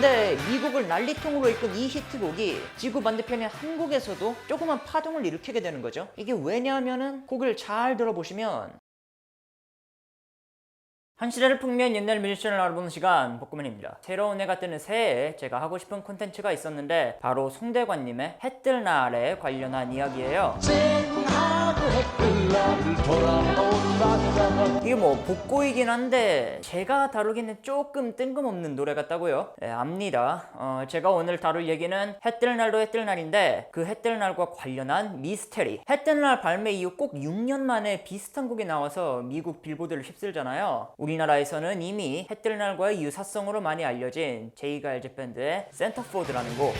그런데 미국을 난리통으로 이끈 이 히트곡이 지구 반대편의 한국에서도 조그만 파동을 일으키게 되는 거죠. 이게 왜냐하면은 곡을 잘 들어보시면 한 시대를 풍미한 옛날 뮤지션을 알아보는 시간, 복구맨입니다. 새로운 해가 뜨는 새해에 제가 하고 싶은 콘텐츠가 있었는데 바로 송대관님의 해 뜰 날에 관련한 이야기예요. 이게 뭐 복고이긴 한데 제가 다루기는 조금 뜬금없는 노래 같다고요? 네, 압니다. 제가 오늘 다룰 얘기는 해 뜰 날도 해 뜰 날인데 그 해 뜰 날과 관련한 미스테리. 해 뜰 날 발매 이후 꼭 6년 만에 비슷한 곡이 나와서 미국 빌보드를 휩쓸잖아요. 우리나라에서는 이미 해 뜰 날과의 유사성으로 많이 알려진 제이갈즈 밴드의 센터포드라는 곡.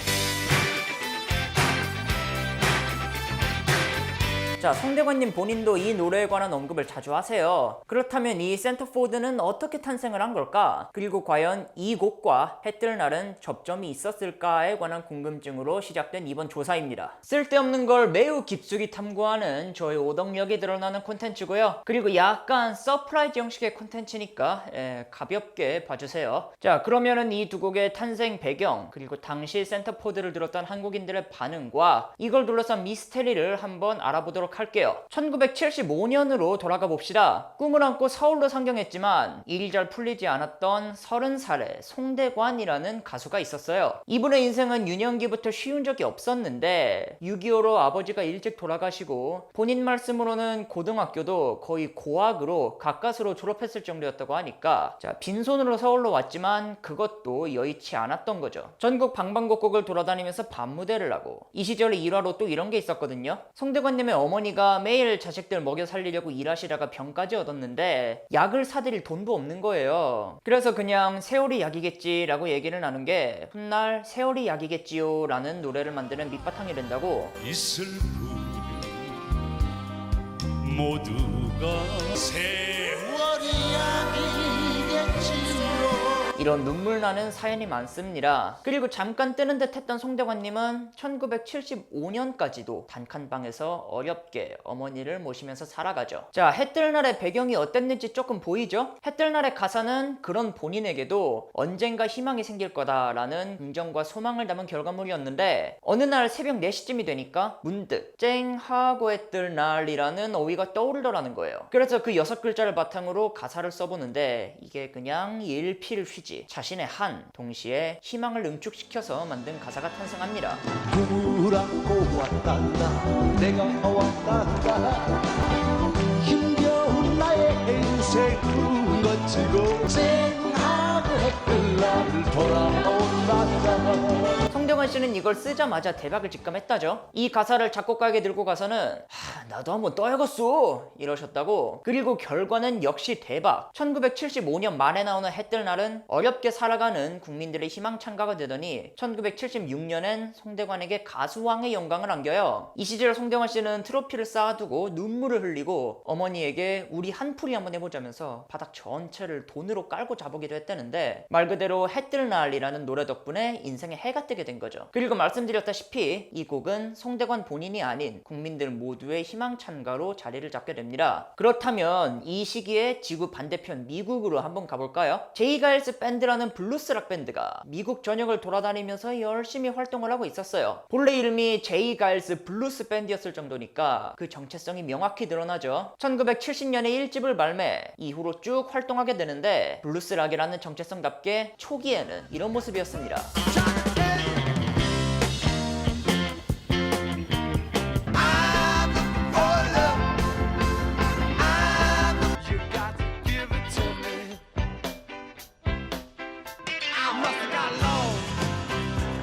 자, 송대관님 본인도 이 노래에 관한 언급을 자주 하세요. 그렇다면 이 센터포드는 어떻게 탄생을 한 걸까? 그리고 과연 이 곡과 해 뜰 날은 접점이 있었을까에 관한 궁금증으로 시작된 이번 조사입니다. 쓸데없는 걸 매우 깊숙이 탐구하는 저의 오덕력이 드러나는 콘텐츠고요. 그리고 약간 서프라이즈 형식의 콘텐츠니까 가볍게 봐주세요. 자, 그러면은 이 두 곡의 탄생 배경 그리고 당시 센터포드를 들었던 한국인들의 반응과 이걸 둘러싼 미스테리를 한번 알아보도록 할게요. 1975년으로 돌아가 봅시다. 꿈을 안고 서울로 상경했지만 일이 잘 풀리지 않았던 30살의 송대관이라는 가수가 있었어요. 이분의 인생은 유년기부터 쉬운 적이 없었는데 6.25로 아버지가 일찍 돌아가시고 본인 말씀으로는 고등학교도 거의 고학으로 가까스로 졸업했을 정도였다고 하니까 자, 빈손으로 서울로 왔지만 그것도 여의치 않았던 거죠. 전국 방방곡곡을 돌아다니면서 밤무대를 하고 이 시절에 일화로 또 이런 게 있었거든요. 송대관님의 어머니가 매일 자식들 먹여 살리려고 일하시다가 병까지 얻었는데 약을 사드릴 돈도 없는 거예요. 그래서 그냥 세월이 약이겠지 라고 얘기를 나눈 게 훗날 세월이 약이겠지요 라는 노래를 만드는 밑바탕이 된다고. 이 슬픔이 모두가 세월이 약이겠지요. 이런 눈물 나는 사연이 많습니다. 그리고 잠깐 뜨는 듯 했던 송대관님은 1975년까지도 단칸방에서 어렵게 어머니를 모시면서 살아가죠. 자, 해 뜰 날의 배경이 어땠는지 조금 보이죠? 해 뜰 날의 가사는 그런 본인에게도 언젠가 희망이 생길 거다라는 긍정과 소망을 담은 결과물이었는데 어느 날 새벽 4시쯤이 되니까 문득 쨍하고 해 뜰 날이라는 어휘가 떠오르더라는 거예요. 그래서 그 6글자를 바탕으로 가사를 써보는데 이게 그냥 일필휘지 자신의 한 동시에 희망을 응축시켜서 만든 가사가 탄생합니다. 꿈을 안고 왔단다 내가 왔단다 힘겨운 나의 인생 꿈같이고 쨍하고 해뜰 날 돌아온단다. 송대관 씨는 이걸 쓰자마자 대박을 직감했다죠. 이 가사를 작곡가에게 들고 가서는 나도 한번 떠야겠어 이러셨다고. 그리고 결과는 역시 대박. 1975년 말에 나오는 해 뜰 날은 어렵게 살아가는 국민들의 희망찬가가 되더니 1976년엔 송대관에게 가수왕의 영광을 안겨요. 이 시절 송대관 씨는 트로피를 쌓아두고 눈물을 흘리고 어머니에게 우리 한풀이 한번 해보자면서 바닥 전체를 돈으로 깔고 자보기도 했다는데 말 그대로 해 뜰 날이라는 노래 덕분에 인생에 해가 뜨게 된 거죠. 그리고 말씀드렸다시피 이 곡은 송대관 본인이 아닌 국민들 모두의 희망찬가로 자리를 잡게 됩니다. 그렇다면 이 시기에 지구 반대편 미국으로 한번 가볼까요? 제이갈즈 밴드라는 블루스락 밴드가 미국 전역을 돌아다니면서 열심히 활동을 하고 있었어요. 본래 이름이 제이갈즈 블루스 밴드였을 정도니까 그 정체성이 명확히 드러나죠. 1970년에 1집을 발매 이후로 쭉 활동하게 되는데 블루스락이라는 정체성답게 초기에는 이런 모습이었습니다. You got to give it to me. I must have got lost.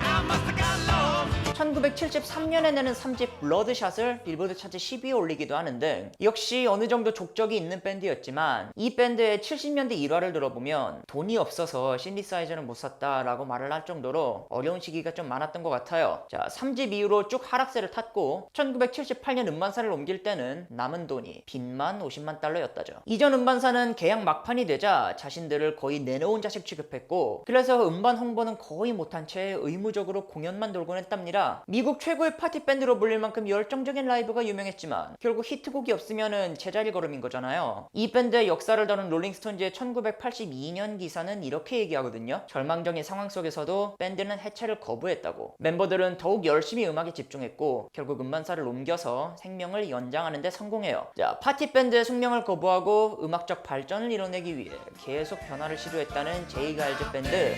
I must have got lost. 1973년에 내는 3집 블러드샷을 빌보드 차트 10위에 올리기도 하는 등 역시 어느 정도 족적이 있는 밴드였지만 이 밴드의 70년대 일화를 들어보면 돈이 없어서 신디사이저는 못 샀다 라고 말을 할 정도로 어려운 시기가 좀 많았던 것 같아요. 자, 3집 이후로 쭉 하락세를 탔고 1978년 음반사를 옮길 때는 남은 돈이 빚만 50만 달러였다죠. 이전 음반사는 계약 막판이 되자 자신들을 거의 내놓은 자식 취급했고 그래서 음반 홍보는 거의 못한 채 의무적으로 공연만 돌곤 했답니다. 미국 최고의 파티 밴드로 불릴 만큼 열정적인 라이브가 유명했지만 결국 히트곡이 없으면은 제자리 걸음인 거잖아요. 이 밴드의 역사를 다룬 롤링스톤즈의 1982년 기사는 이렇게 얘기하거든요. 절망적인 상황 속에서도 밴드는 해체를 거부했다고. 멤버들은 더욱 열심히 음악에 집중했고 결국 음반사를 옮겨서 생명을 연장하는 데 성공해요. 자, 파티 밴드의 숙명을 거부하고 음악적 발전을 이뤄내기 위해 계속 변화를 시도했다는 제이 가일즈 밴드.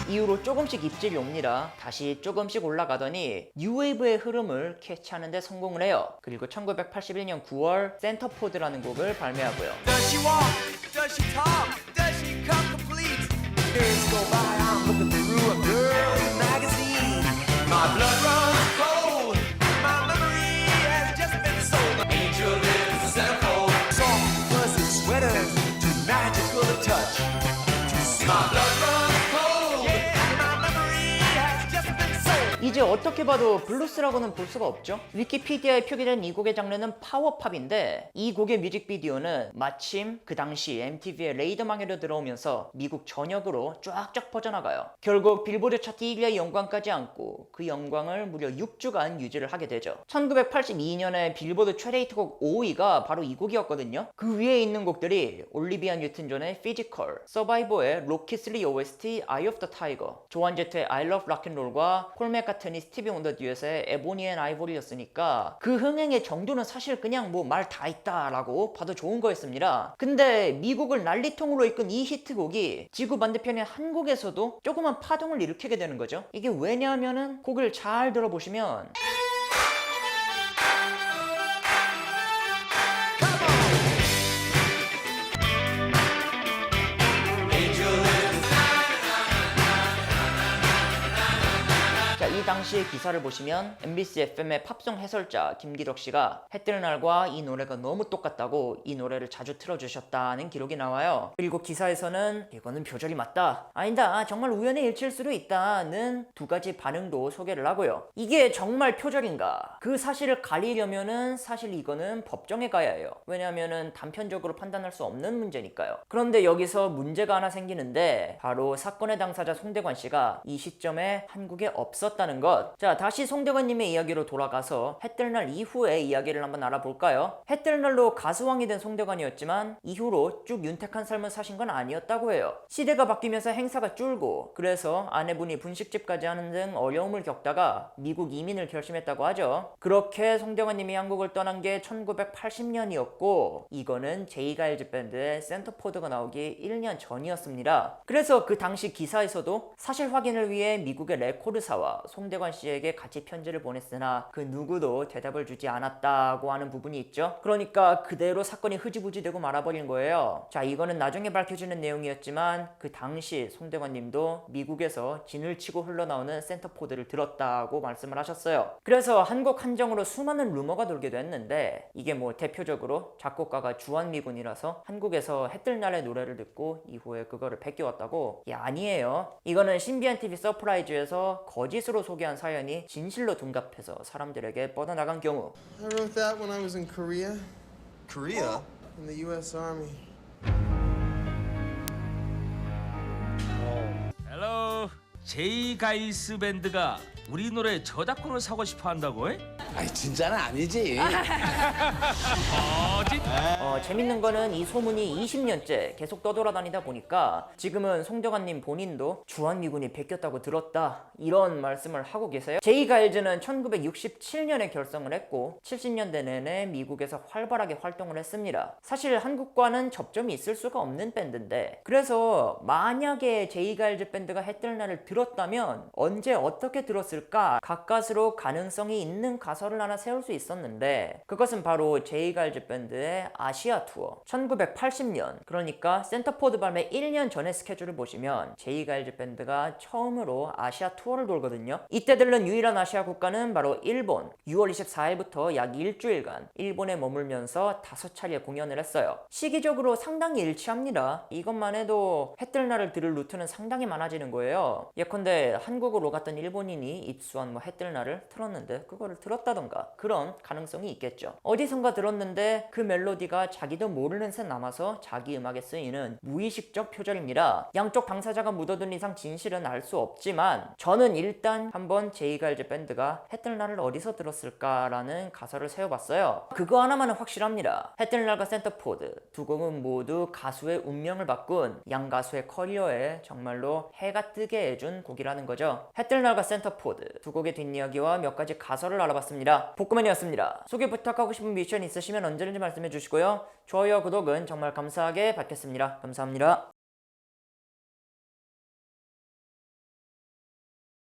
이후로 조금씩 입질이 옵니다. 다시 조금씩 올라가더니 뉴웨이브의 흐름을 캐치하는 데 성공을 해요. 그리고 1981년 9월 센터포드라는 곡을 발매하고요. Does she walk? Does she talk? Does she come complete? Days go by, I'm looking through a girl's magazine. My blood runs cold. My memory has just been sold. Angel lives a centerfold. Soft, fuzzy sweaters, too magical to touch. My blood runs cold. Yeah, my memory has just been sold. 이제 어떻게 봐도 블루스라고는 볼 수가 없죠. 위키피디아에 표기된 이 곡의 장르는 파워팝인데 이 곡의 뮤직비디오는 마침 그 당시 MTV의 레이더망에도 들어오면서 미국 전역으로 쫙쫙 퍼져나가요. 결국 빌보드 차트 1위의 영광까지 안고 그 영광을 무려 6주간 유지를 하게 되죠. 1982년에 빌보드 최레이트곡 5위가 바로 이 곡이었거든요. 그 위에 있는 곡들이 올리비아 뉴튼 존의 피지컬, 서바이버의 로키슬리 OST Eye of the Tiger, 조한 제트의 I Love Rock'n'Roll과 폴 맥카트니 스티비 원더 듀엣의 에보니 앤 아이보리였으니까 그 흥행의 정도는 사실 그냥 뭐 말 다 있다라고 봐도 좋은 거였습니다. 근데 미국을 난리통으로 이끈 이 히트곡이 지구 반대편의 한국에서도 조그만 파동을 일으키게 되는 거죠. 이게 왜냐하면은 곡을 잘 들어보시면 이 당시의 기사를 보시면 MBC FM의 팝송 해설자 김기덕 씨가 해 뜨는 날과 이 노래가 너무 똑같다고 이 노래를 자주 틀어주셨다는 기록이 나와요. 그리고 기사에서는 이거는 표절이 맞다, 아니다, 정말 우연의 일치일 수도 있다는 두 가지 반응도 소개를 하고요. 이게 정말 표절인가? 그 사실을 가리려면은 사실 이거는 법정에 가야 해요. 왜냐하면은 단편적으로 판단할 수 없는 문제니까요. 그런데 여기서 문제가 하나 생기는데 바로 사건의 당사자 송대관 씨가 이 시점에 한국에 없었다는 것. 자, 다시 송대관님의 이야기로 돌아가서 해 뜰 날 이후의 이야기를 한번 알아볼까요? 해 뜰 날로 가수왕이 된 송대관이었지만 이후로 쭉 윤택한 삶을 사신 건 아니었다고 해요. 시대가 바뀌면서 행사가 줄고 그래서 아내분이 분식집까지 하는 등 어려움을 겪다가 미국 이민을 결심했다고 하죠. 그렇게 송대관님이 한국을 떠난 게 1980년이었고 이거는 제이 가일즈 밴드의 센터포드가 나오기 1년 전이었습니다. 그래서 그 당시 기사에서도 사실 확인을 위해 미국의 레코드사와 송대관 씨에게 같이 편지를 보냈으나 그 누구도 대답을 주지 않았다고 하는 부분이 있죠. 그러니까 그대로 사건이 흐지부지 되고 말아버린 거예요. 자, 이거는 나중에 밝혀지는 내용이었지만 그 당시 송대관 님도 미국에서 진을 치고 흘러나오는 센터포드를 들었다고 말씀을 하셨어요. 그래서 한 곡 한정으로 수많은 루머가 돌기도 했는데 이게 뭐 대표적으로 작곡가가 주한미군이라서 한국에서 해 뜰 날의 노래를 듣고 이후에 그거를 베껴왔다고. 아니에요. 이거는 신비한 TV 서프라이즈에서 거짓으로 소개한 사연이 진실로 둔갑해서 사람들에게 뻗어나간 경우. I wrote that when I was in Korea, Korea? in the U.S. Army. 헬로, 제이 가이스 밴드가 우리 노래 저작권을 사고 싶어 한다고 해? 아니 진짜는 아니지. 재밌는 거는 이 소문이 20년째 계속 떠돌아다니다 보니까 지금은 송대관님 본인도 주한미군이 베꼈다고 들었다 이런 말씀을 하고 계세요. 제이 가일즈는 1967년에 결성을 했고 70년대 내내 미국에서 활발하게 활동을 했습니다. 사실 한국과는 접점이 있을 수가 없는 밴드인데 그래서 만약에 제이 가일즈 밴드가 해 뜰 날을 들었다면 언제 어떻게 들었을까 가까스로 가능성이 있는 가설을 하나 세울 수 있었는데, 그것은 바로 제이갈즈 밴드의 아시아 투어. 1980년, 그러니까 센터포드 발매 1년 전의 스케줄을 보시면 제이갈즈 밴드가 처음으로 아시아 투어를 돌거든요. 이때 들른 유일한 아시아 국가는 바로 일본. 6월 24일부터 약 일주일간 일본에 머물면서 5차례 공연을 했어요. 시기적으로 상당히 일치합니다. 이것만 해도 해뜰날을 들을 루트는 상당히 많아지는 거예요. 예컨대 한국으로 갔던 일본인이 입수한 해뜰날을 틀었는데 그거를 들었다던가 그런 가능성이 있겠죠. 어디선가 들었는데 그 멜로디가 자기도 모르는 새 남아서 자기 음악에 쓰이는 무의식적 표절입니다. 양쪽 당사자가 묻어둔 이상 진실은 알 수 없지만 저는 일단 한번 제이갈즈 밴드가 해뜰날을 어디서 들었을까라는 가설을 세워봤어요. 그거 하나만은 확실합니다. 해뜰날과 센터포드 두 곡은 모두 가수의 운명을 바꾼 양 가수의 커리어에 정말로 해가 뜨게 해준 곡이라는 거죠. 해뜰날과 센터포드 두 곡의 뒷이야기와 몇 가지 가설을 알아봤습니다. 복구맨이었습니다. 소개 부탁하고 싶은 미션 있으시면 언제든지 말씀해 주시고요. 좋아요와 구독은 정말 감사하게 받겠습니다. 감사합니다.